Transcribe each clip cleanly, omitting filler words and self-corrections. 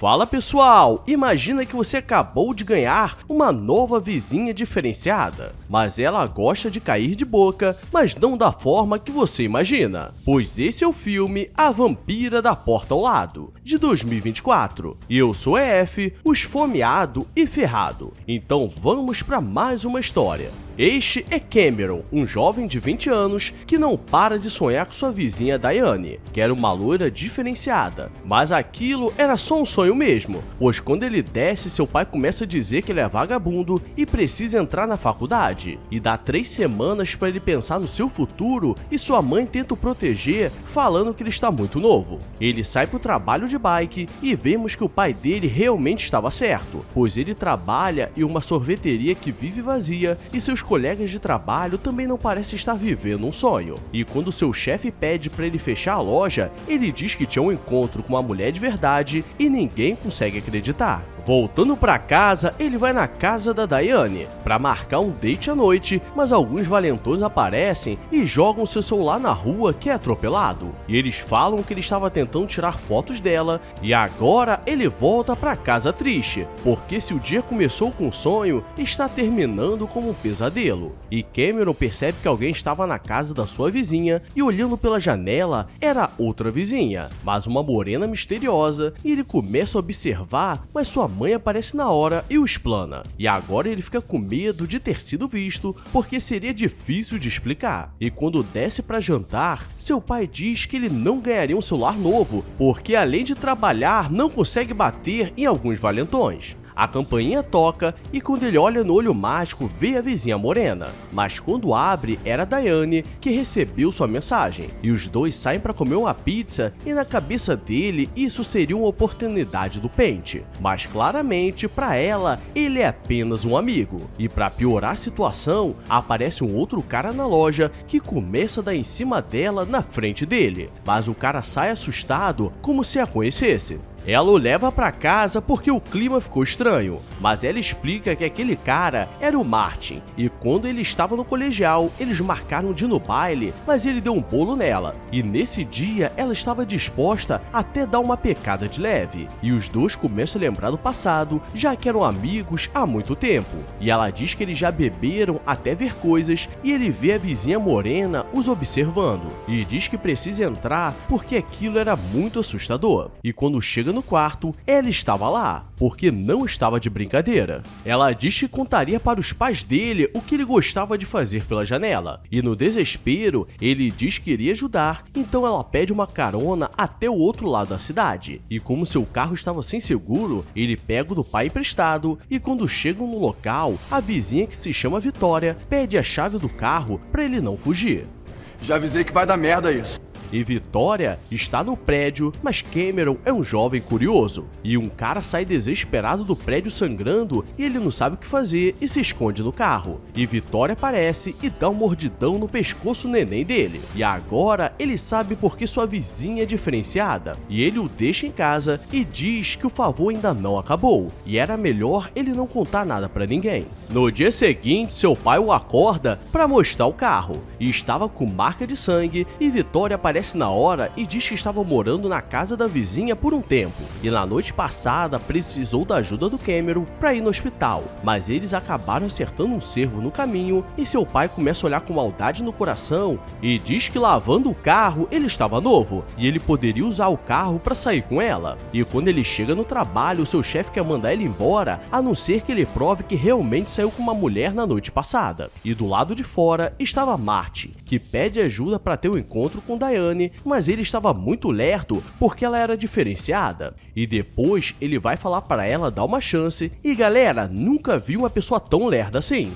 Fala pessoal, imagina que você acabou de ganhar uma nova vizinha diferenciada, mas ela gosta de cair de boca, mas não da forma que você imagina, pois esse é o filme A Vampira da Porta ao Lado, de 2024, e eu sou EF, o esfomeado e ferrado, então vamos para mais uma história. Este é Cameron, um jovem de 20 anos que não para de sonhar com sua vizinha Diane, que era uma loira diferenciada. Mas aquilo era só um sonho mesmo, pois quando ele desce, seu pai começa a dizer que ele é vagabundo e precisa entrar na faculdade. E dá 3 semanas para ele pensar no seu futuro e sua mãe tenta o proteger, falando que ele está muito novo. Ele sai para o trabalho de bike e vemos que o pai dele realmente estava certo, pois ele trabalha em uma sorveteria que vive vazia e seus colegas de trabalho também não parecem estar vivendo um sonho. E quando seu chefe pede para ele fechar a loja, ele diz que tinha um encontro com uma mulher de verdade e ninguém consegue acreditar. Voltando para casa, ele vai na casa da Diane para marcar um date à noite, mas alguns valentões aparecem e jogam seu celular na rua que é atropelado. E eles falam que ele estava tentando tirar fotos dela e agora ele volta para casa triste, porque se o dia começou com um sonho, está terminando como um pesadelo. E Cameron percebe que alguém estava na casa da sua vizinha e olhando pela janela era outra vizinha, mas uma morena misteriosa, e ele começa a observar, mas sua mãe aparece na hora e o explana. E agora ele fica com medo de ter sido visto, porque seria difícil de explicar. E quando desce para jantar, seu pai diz que ele não ganharia um celular novo, porque além de trabalhar, não consegue bater em alguns valentões. A campainha toca e quando ele olha no olho mágico vê a vizinha morena, mas quando abre era a Diane que recebeu sua mensagem, e os dois saem para comer uma pizza e na cabeça dele isso seria uma oportunidade do pente, mas claramente para ela ele é apenas um amigo. E para piorar a situação, aparece um outro cara na loja que começa a dar em cima dela na frente dele, mas o cara sai assustado como se a conhecesse. Ela o leva para casa porque o clima ficou estranho, mas ela explica que aquele cara era o Martin, e quando ele estava no colegial, eles marcaram de ir no baile, mas ele deu um bolo nela, e nesse dia ela estava disposta até dar uma pecada de leve, e os dois começam a lembrar do passado, já que eram amigos há muito tempo, e ela diz que eles já beberam até ver coisas, e ele vê a vizinha morena os observando, e diz que precisa entrar porque aquilo era muito assustador, e quando chega no quarto, ela estava lá, porque não estava de brincadeira. Ela diz que contaria para os pais dele o que ele gostava de fazer pela janela, e no desespero, ele diz que iria ajudar, então ela pede uma carona até o outro lado da cidade, e como seu carro estava sem seguro, ele pega o do pai emprestado, e quando chegam no local, a vizinha que se chama Vitória pede a chave do carro para ele não fugir. Já avisei que vai dar merda isso. E Vitória está no prédio, mas Cameron é um jovem curioso. E um cara sai desesperado do prédio sangrando e ele não sabe o que fazer e se esconde no carro. E Vitória aparece e dá um mordidão no pescoço neném dele. E agora ele sabe porque sua vizinha é diferenciada. E ele o deixa em casa e diz que o favor ainda não acabou. E era melhor ele não contar nada pra ninguém. No dia seguinte, seu pai o acorda para mostrar o carro. E estava com marca de sangue e Vitória aparece na hora e diz que estava morando na casa da vizinha por um tempo, e na noite passada precisou da ajuda do Cameron para ir no hospital, mas eles acabaram acertando um cervo no caminho e seu pai começa a olhar com maldade no coração e diz que lavando o carro ele estava novo e ele poderia usar o carro para sair com ela. E quando ele chega no trabalho, seu chefe quer mandar ele embora, a não ser que ele prove que realmente saiu com uma mulher na noite passada. E do lado de fora estava Marty, que pede ajuda para ter um encontro com Diane, mas ele estava muito lerdo porque ela era diferenciada. E depois ele vai falar para ela dar uma chance e galera, nunca vi uma pessoa tão lerda assim.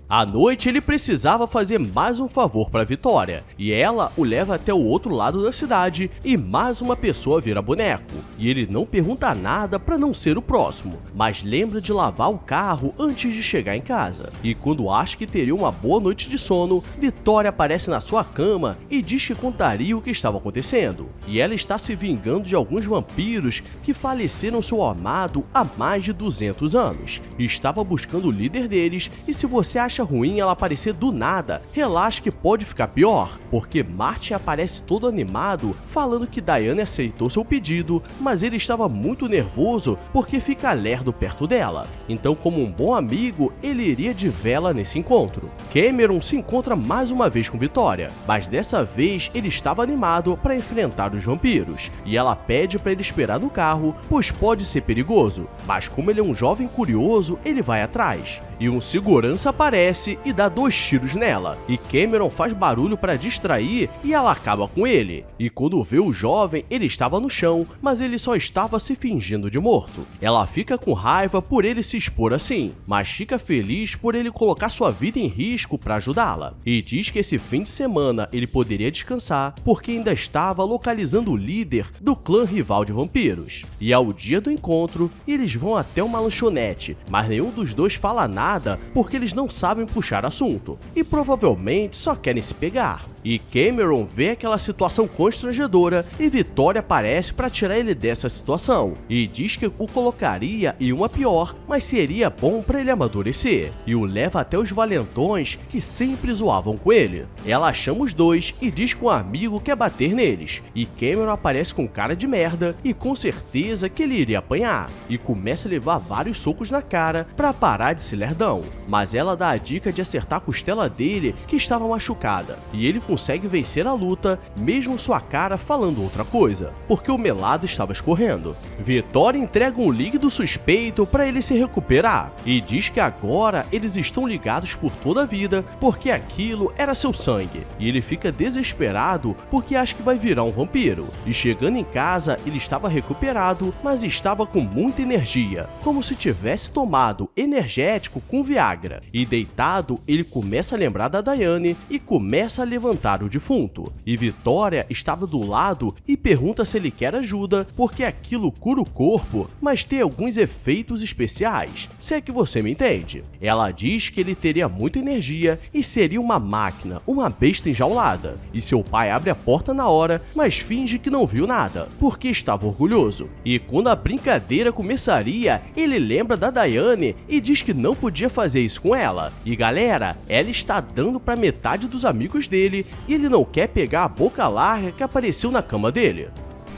À noite, ele precisava fazer mais um favor para Vitória, e ela o leva até o outro lado da cidade e mais uma pessoa vira boneco. E ele não pergunta nada para não ser o próximo, mas lembra de lavar o carro antes de chegar em casa. E quando acha que teria uma boa noite de sono, Vitória aparece na sua cama e diz que contaria o que estava acontecendo. E ela está se vingando de alguns vampiros que faleceram seu amado há mais de 200 anos. E estava buscando o líder deles, e se você acha acha ruim ela aparecer do nada, relaxa que pode ficar pior, porque Martin aparece todo animado, falando que Diane aceitou seu pedido, mas ele estava muito nervoso porque fica lerdo perto dela. Então, como um bom amigo, ele iria de vela nesse encontro. Cameron se encontra mais uma vez com Victoria, mas dessa vez ele estava animado para enfrentar os vampiros, e ela pede para ele esperar no carro, pois pode ser perigoso, mas como ele é um jovem curioso, ele vai atrás. E um segurança aparece e dá 2 tiros nela, e Cameron faz barulho para distrair e ela acaba com ele. E quando vê o jovem, ele estava no chão, mas ele só estava se fingindo de morto. Ela fica com raiva por ele se expor assim, mas fica feliz por ele colocar sua vida em risco para ajudá-la. E diz que esse fim de semana ele poderia descansar porque ainda estava localizando o líder do clã rival de vampiros. E ao dia do encontro, eles vão até uma lanchonete, mas nenhum dos dois fala nada porque eles não sabem puxar assunto e provavelmente só querem se pegar. E Cameron vê aquela situação constrangedora e Victoria aparece para tirar ele dessa situação e diz que o colocaria em uma pior, mas seria bom para ele amadurecer, e o leva até os valentões que sempre zoavam com ele. Ela chama os dois e diz que um amigo quer bater neles, e Cameron aparece com cara de merda e com certeza que ele iria apanhar, e começa a levar vários socos na cara para parar de ser lerdão, mas ela dá a dica de acertar a costela dele que estava machucada, e ele consegue vencer a luta, mesmo sua cara falando outra coisa, porque o melado estava escorrendo. Victoria entrega um líquido suspeito para ele se recuperar, e diz que agora eles estão ligados por toda a vida, porque aquilo era seu sangue, e ele fica desesperado porque acha que vai virar um vampiro, e chegando em casa ele estava recuperado, mas estava com muita energia, como se tivesse tomado energético com Viagra, e deitado ele começa a lembrar da Diane e começa a levantar o defunto, e Victoria estava do lado e pergunta se ele quer ajuda, porque aquilo cura o corpo, mas tem alguns efeitos especiais, se é que você me entende. Ela diz que ele teria muita energia e seria uma máquina, uma besta enjaulada, e seu pai abre a porta na hora, mas finge que não viu nada, porque estava orgulhoso. E quando a brincadeira começaria, ele lembra da Diane e diz que não podia fazer isso com ela. E galera, ela está dando para metade dos amigos dele e ele não quer pegar a boca larga que apareceu na cama dele.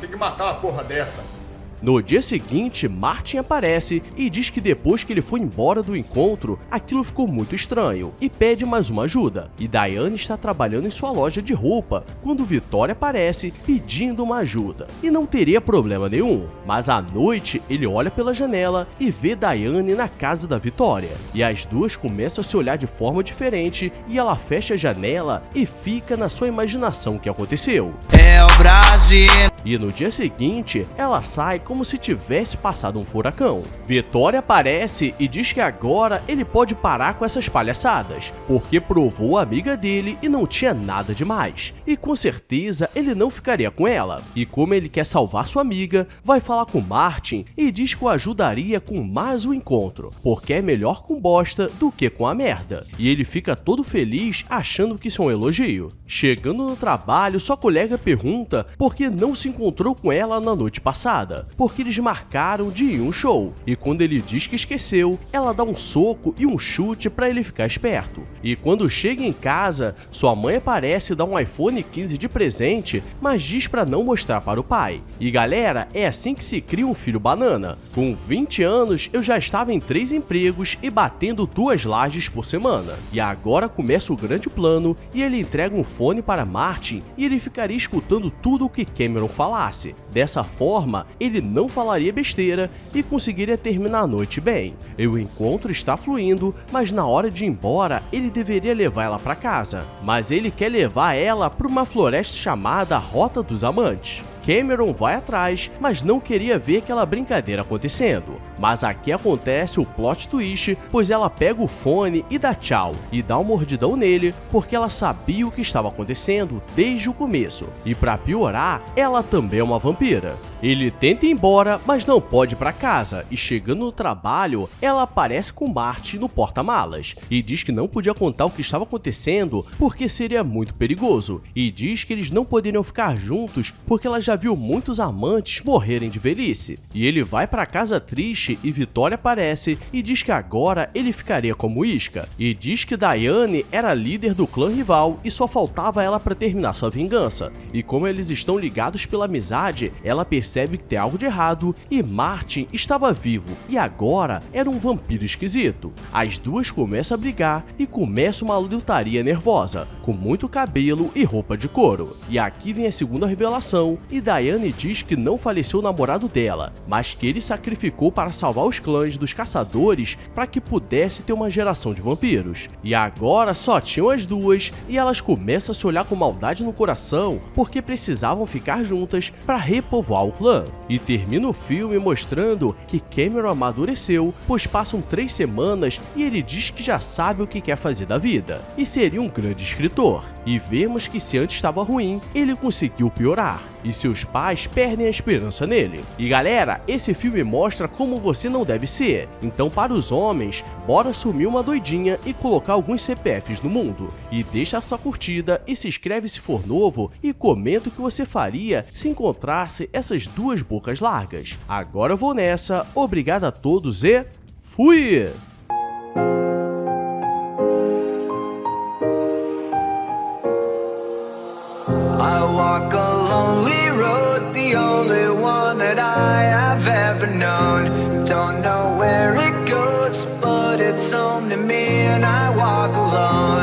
Tem que matar uma porra dessa. No dia seguinte, Martin aparece e diz que depois que ele foi embora do encontro, aquilo ficou muito estranho e pede mais uma ajuda. E Diane está trabalhando em sua loja de roupa quando Victoria aparece pedindo uma ajuda. E não teria problema nenhum, mas à noite ele olha pela janela e vê Diane na casa da Victoria. E as duas começam a se olhar de forma diferente e ela fecha a janela e fica na sua imaginação o que aconteceu. É o Brasil! E no dia seguinte, ela sai como se tivesse passado um furacão. Victoria aparece e diz que agora ele pode parar com essas palhaçadas, porque provou a amiga dele e não tinha nada demais. E com certeza ele não ficaria com ela. E como ele quer salvar sua amiga, vai falar com Martin e diz que o ajudaria com mais um encontro, porque é melhor com bosta do que com a merda. E ele fica todo feliz achando que isso é um elogio. Chegando no trabalho, sua colega pergunta por que não se encontrou com ela na noite passada, porque eles marcaram de ir a um show, e quando ele diz que esqueceu, ela dá um soco e um chute para ele ficar esperto. E quando chega em casa, sua mãe aparece e dá um iPhone 15 de presente, mas diz para não mostrar para o pai. E galera, é assim que se cria um filho banana. Com 20 anos, eu já estava em 3 empregos e batendo 2 lajes por semana. E agora começa o grande plano e ele entrega um fone para Martin e ele ficaria escutando tudo o que Cameron falasse. Dessa forma, ele não falaria besteira e conseguiria terminar a noite bem. E o encontro está fluindo, mas na hora de ir embora, ele deveria levar ela para casa. Mas ele quer levar ela para uma floresta chamada Rota dos Amantes. Cameron vai atrás, mas não queria ver aquela brincadeira acontecendo. Mas aqui acontece o plot twist, pois ela pega o fone e dá tchau, e dá um mordidão nele, porque ela sabia o que estava acontecendo desde o começo. E para piorar, ela também é uma vampira. Ele tenta ir embora, mas não pode ir pra casa, e chegando no trabalho, ela aparece com Marty no porta-malas, e diz que não podia contar o que estava acontecendo porque seria muito perigoso, e diz que eles não poderiam ficar juntos porque ela já viu muitos amantes morrerem de velhice. E ele vai pra casa triste e Vitória aparece e diz que agora ele ficaria como isca, e diz que Diane era líder do clã rival e só faltava ela pra terminar sua vingança. E como eles estão ligados pela amizade, ela percebe que tem algo de errado e Martin estava vivo e agora era um vampiro esquisito. As duas começam a brigar e começa uma lutaria nervosa, com muito cabelo e roupa de couro. E aqui vem a segunda revelação e Diane diz que não faleceu o namorado dela, mas que ele sacrificou para salvar os clãs dos caçadores para que pudesse ter uma geração de vampiros. E agora só tinham as duas e elas começam a se olhar com maldade no coração porque precisavam ficar juntas para repovoar o clã. E termina o filme mostrando que Cameron amadureceu, pois passam 3 semanas e ele diz que já sabe o que quer fazer da vida e seria um grande escritor. E vemos que se antes estava ruim, ele conseguiu piorar e seus pais perdem a esperança nele. E galera, esse filme mostra como você não deve ser. Então para os homens, bora assumir uma doidinha e colocar alguns CPFs no mundo. E deixa a sua curtida e se inscreve se for novo e comenta o que você faria se encontrasse essas duas bocas largas. Agora eu vou nessa, obrigado a todos e fui! I walk a lonely road, the only one that I have ever known. Don't know where it goes, but it's home to me and I walk alone.